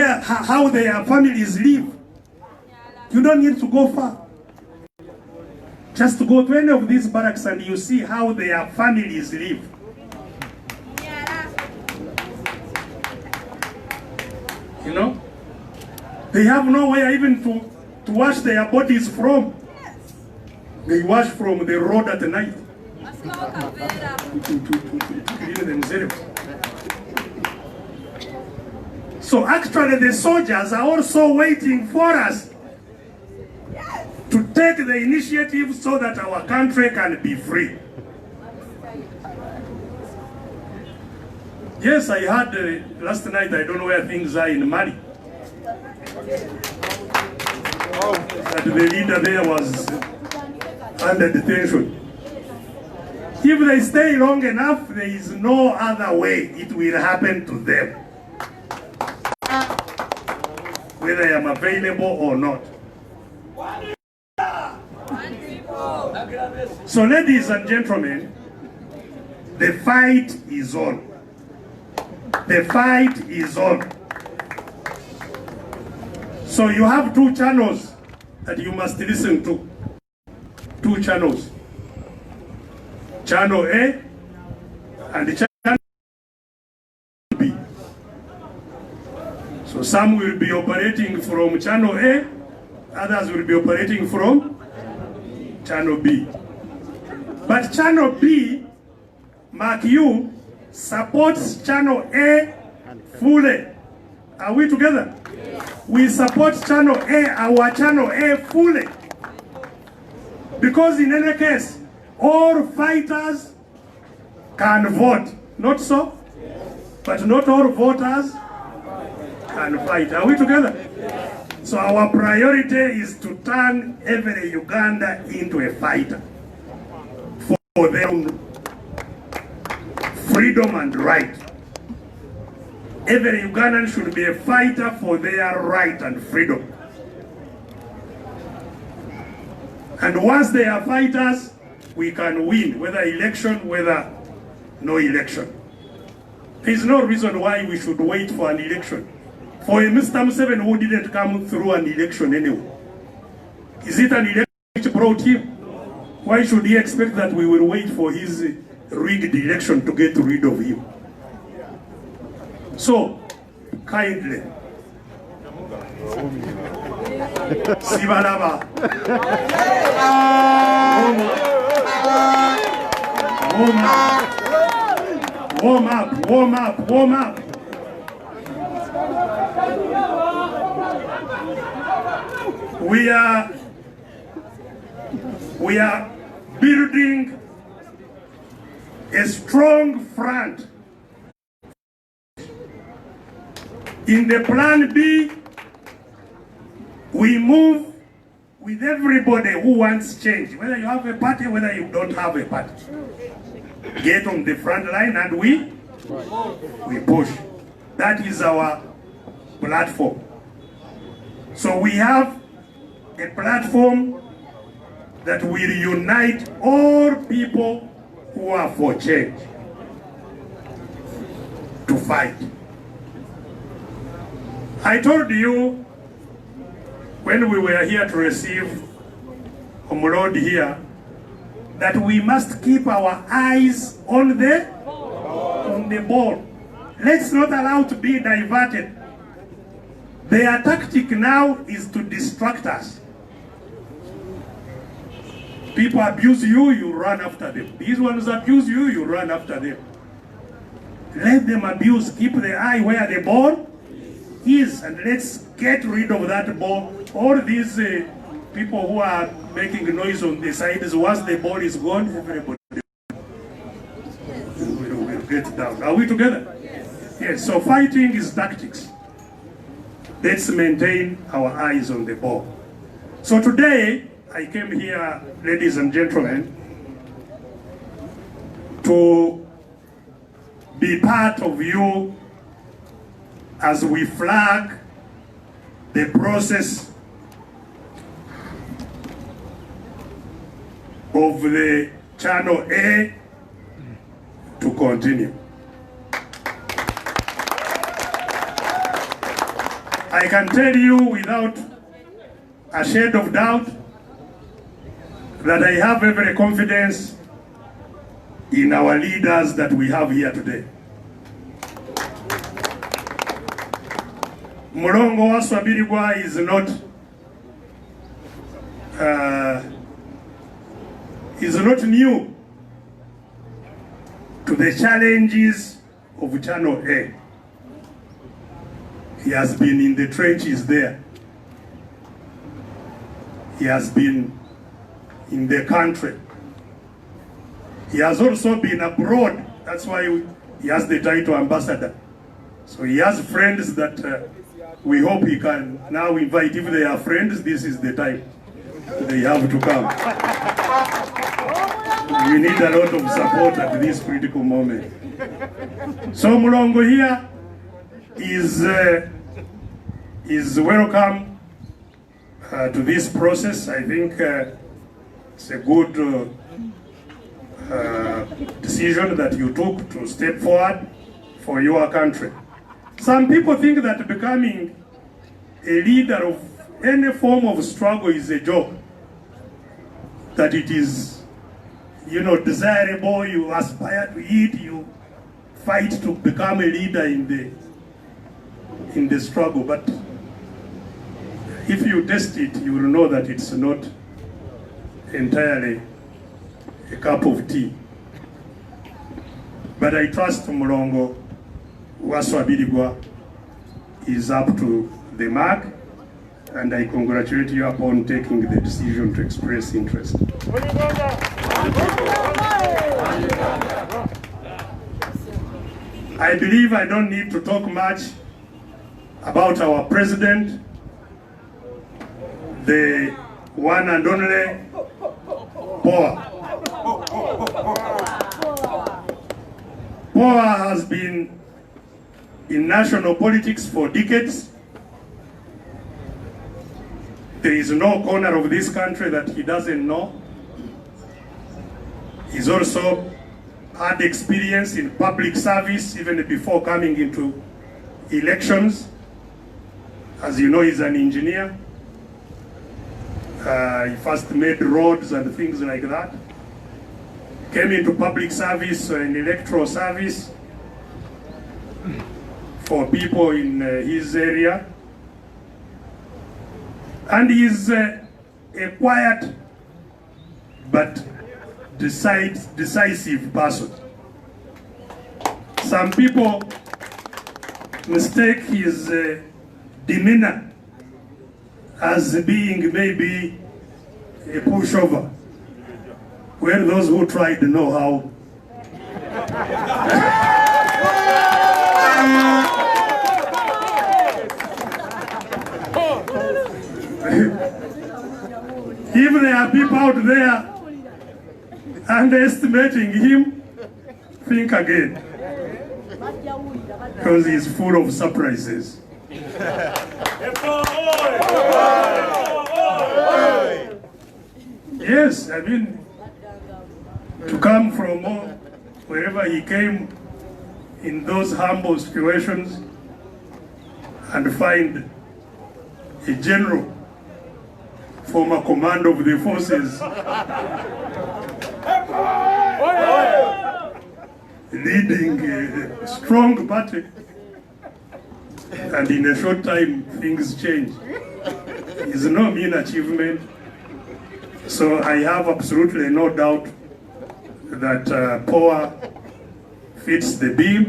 how their families live. You don't need to go far. Just go to any of these barracks and you see how their families live. You know? They have nowhere even to wash their bodies from. They wash from the road at night. To clean themselves. So actually the soldiers are also waiting for us to take the initiative so that our country can be free. Yes, I heard last night, I don't know where things are in Mali, that the leader there was under detention. If they stay long enough, there is no other way it will happen to them, whether I am available or not. So ladies and gentlemen, the fight is on. The fight is on. So you have two channels that you must listen to. Two channels. Channel A and Channel B. So some will be operating from Channel A, others will be operating from Channel B. But Channel B, mark you, supports Channel A fully. Are we together? We support Channel A, our Channel A fully. Because in any case, all fighters can vote. Not so? But not all voters can fight. Are we together? So our priority is to turn every Uganda into a fighter for their own freedom and right. Every Ugandan should be a fighter for their right and freedom. And once they are fighters, we can win, whether election, whether no election. There is no reason why we should wait for an election. For a Mr. Museveni who didn't come through an election anyway. Is it an election which brought him? Why should he expect that we will wait for his rigged election to get rid of him? So, kindly, Sibalaba, warm up, warm up, warm up. We are building a strong front. In the plan B, we move with everybody who wants change, whether you have a party, whether you don't have a party. Get on the front line and we push. That is our platform. So we have a platform that will unite all people who are for change to fight. I told you when we were here to receive Omolod here that we must keep our eyes on the ball. Let's not allow to be diverted. Their tactic now is to distract us. People abuse you, you run after them. These ones abuse you, you run after them. Let them abuse, keep the eye where the ball is, and let's get rid of that ball. All these people who are making noise on the sides, once the ball is gone, everybody will get down. Are we together? Yes, so fighting is tactics. Let's maintain our eyes on the ball. So today, I came here, ladies and gentlemen, to be part of you as we flag the process of the Channel A to continue. I can tell you without a shade of doubt that I have every confidence in our leaders that we have here today. Mulongo wa Swabirigwa is not new to the challenges of Channel A. He has been in the trenches there. He has been in the country. He has also been abroad. That's why he has the title ambassador. So he has friends that we hope he can now invite. If they are friends, this is the time they have to come. We need a lot of support at this critical moment. So Mulongo here is welcome to this process. I think it's a good decision that you took to step forward for your country. Some people think that becoming a leader of any form of struggle is a joke, that it is, you know, desirable, you aspire to it, you fight to become a leader in the struggle. But if you test it, you will know that it's not entirely a cup of tea. But I trust Mulongo wa Swabirigwa is up to the mark, and I congratulate you upon taking the decision to express interest. I believe I don't need to talk much about our president, the one and only Poa. Poa has been in national politics for decades. There is no corner of this country that he doesn't know. He's also had experience in public service even before coming into elections. As you know, he's an engineer. He first made roads and things like that. Came into public service and electoral service for people in his area. And he's a quiet but decisive person. Some people mistake his demeanor as being maybe a pushover. Well, those who tried know how. If there are people out there underestimating him, think again, because he's full of surprises. Yes, I mean, to come from wherever he came in those humble situations and find a general, former commander of the forces, leading a strong party, and in a short time things change, is no mean achievement. So I have absolutely no doubt that Poa fits the bill.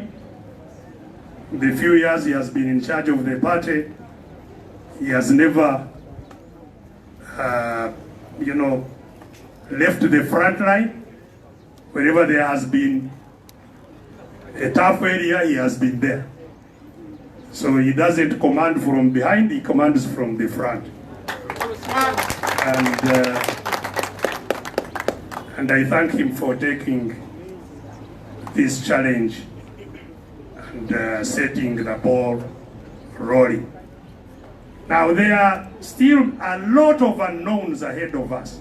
The few years he has been in charge of the party, he has never left the front line. Wherever there has been a tough area, he has been there. So he doesn't command from behind, he commands from the front. And I thank him for taking this challenge and setting the ball rolling. Now there are still a lot of unknowns ahead of us.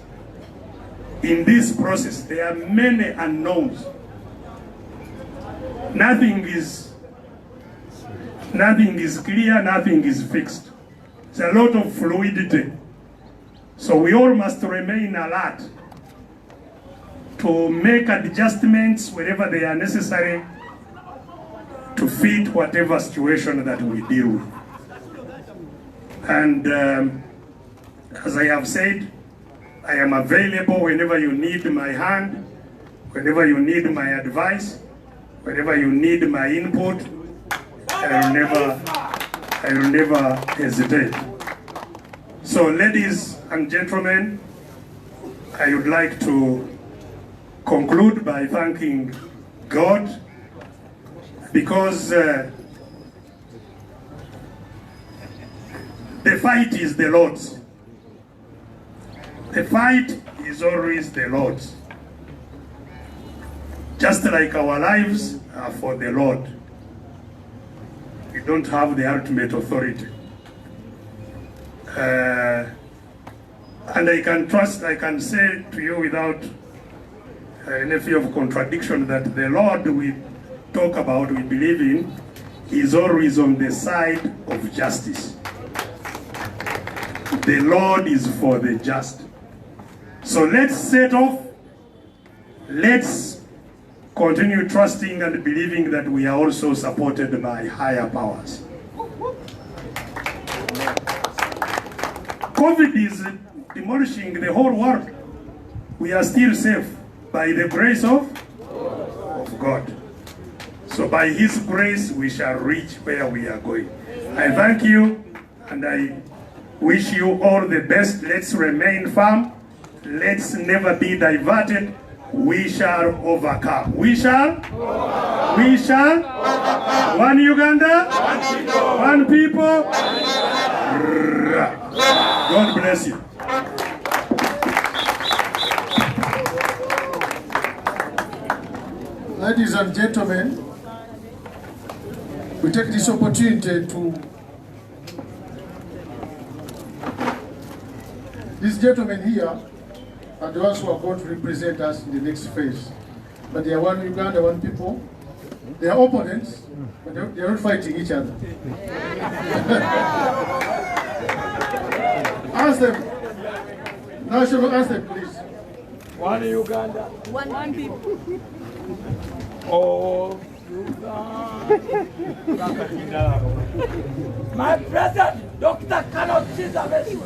In this process, there are many unknowns. Nothing is clear, nothing is fixed. There's a lot of fluidity. So we all must remain alert to make adjustments wherever they are necessary to fit whatever situation that we deal with. And as I have said, I am available whenever you need my hand, whenever you need my advice, whenever you need my input. I will never hesitate. So ladies and gentlemen, I would like to conclude by thanking God, because the fight is the Lord's. The fight is always the Lord's. Just like our lives are for the Lord. We don't have the ultimate authority. And I can say to you without any fear of contradiction that the Lord we talk about, we believe in, is always on the side of justice. The Lord is for the just. So let's set off. Let's continue trusting and believing that we are also supported by higher powers. COVID is demolishing the whole world. We are still safe by the grace of God. So by His grace, we shall reach where we are going. I thank you and I wish you all the best. Let's remain firm. Let's never be diverted. We shall overcome. We shall? We shall? One Uganda? One people? God bless you. Ladies and gentlemen, we take this opportunity to these gentlemen here are the ones who are going to represent us in the next phase. But they are one Uganda, one people. They are opponents, but they are not fighting each other. Ask them. National anthem, please. One Uganda. One people. Oh, Uganda. My president, Dr. Cannot Besigye.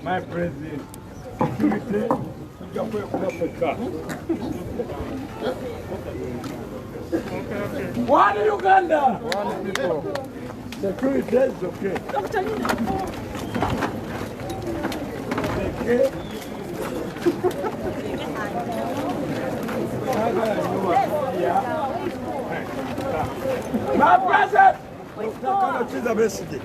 My president, security, one Uganda, one people. Security is okay. My president, Dr. Besigye.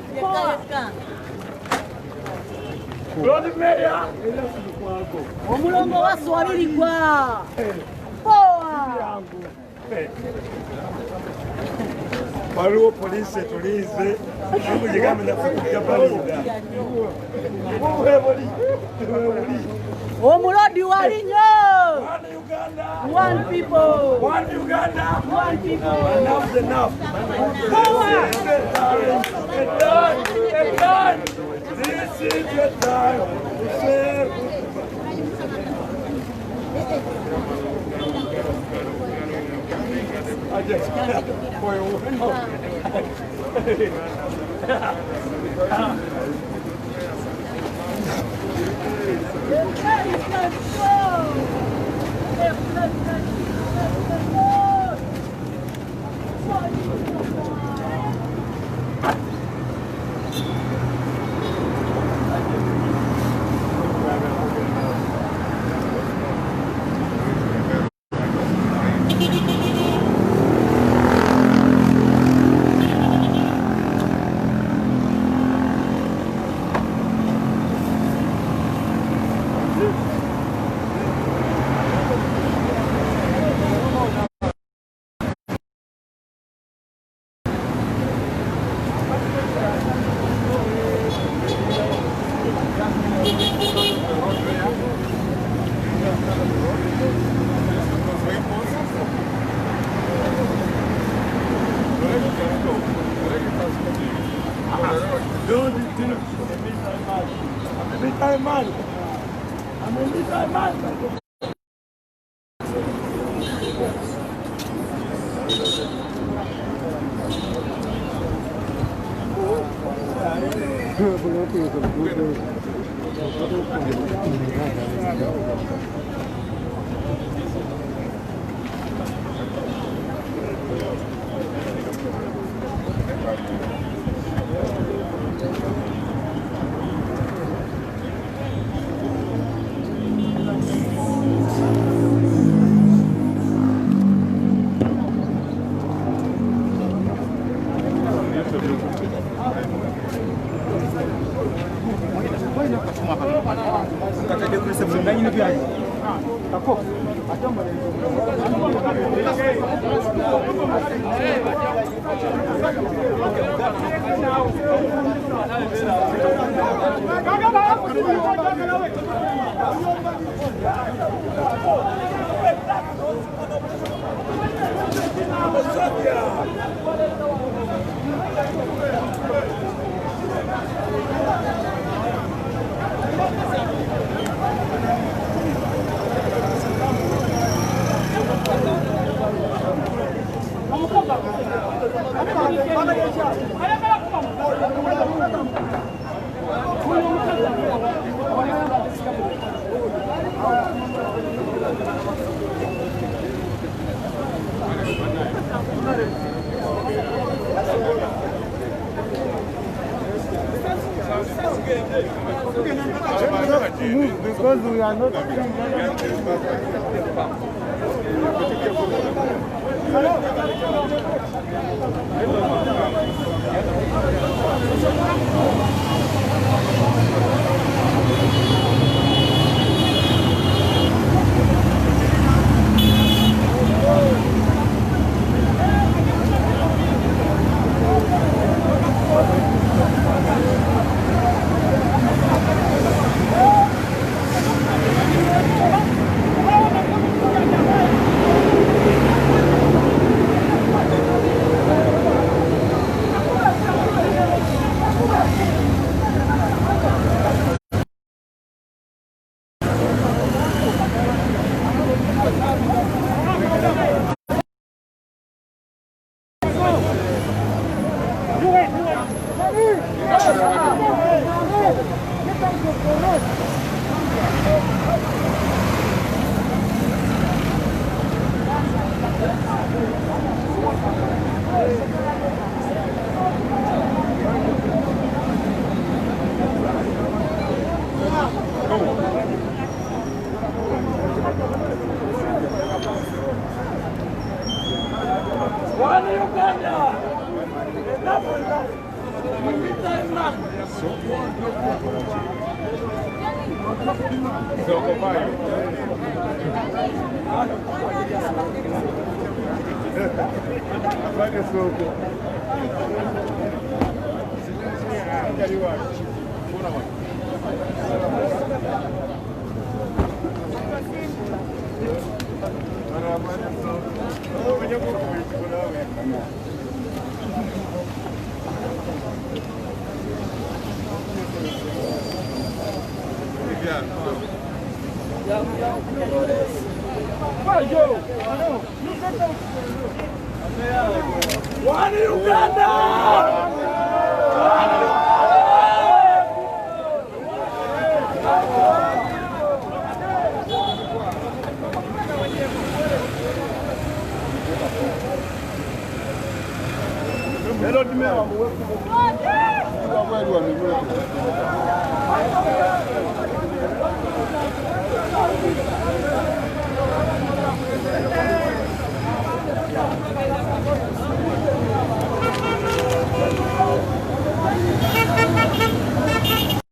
Omulongo waswalirirwa. Poa. Waliwo poliisi etuliize namugigambe naffe balinda Omulodi walinyo. One Uganda, One people. one Uganda, One people. enough's enough. It's done. This is the time to save. I just for you. Because we are not Hello,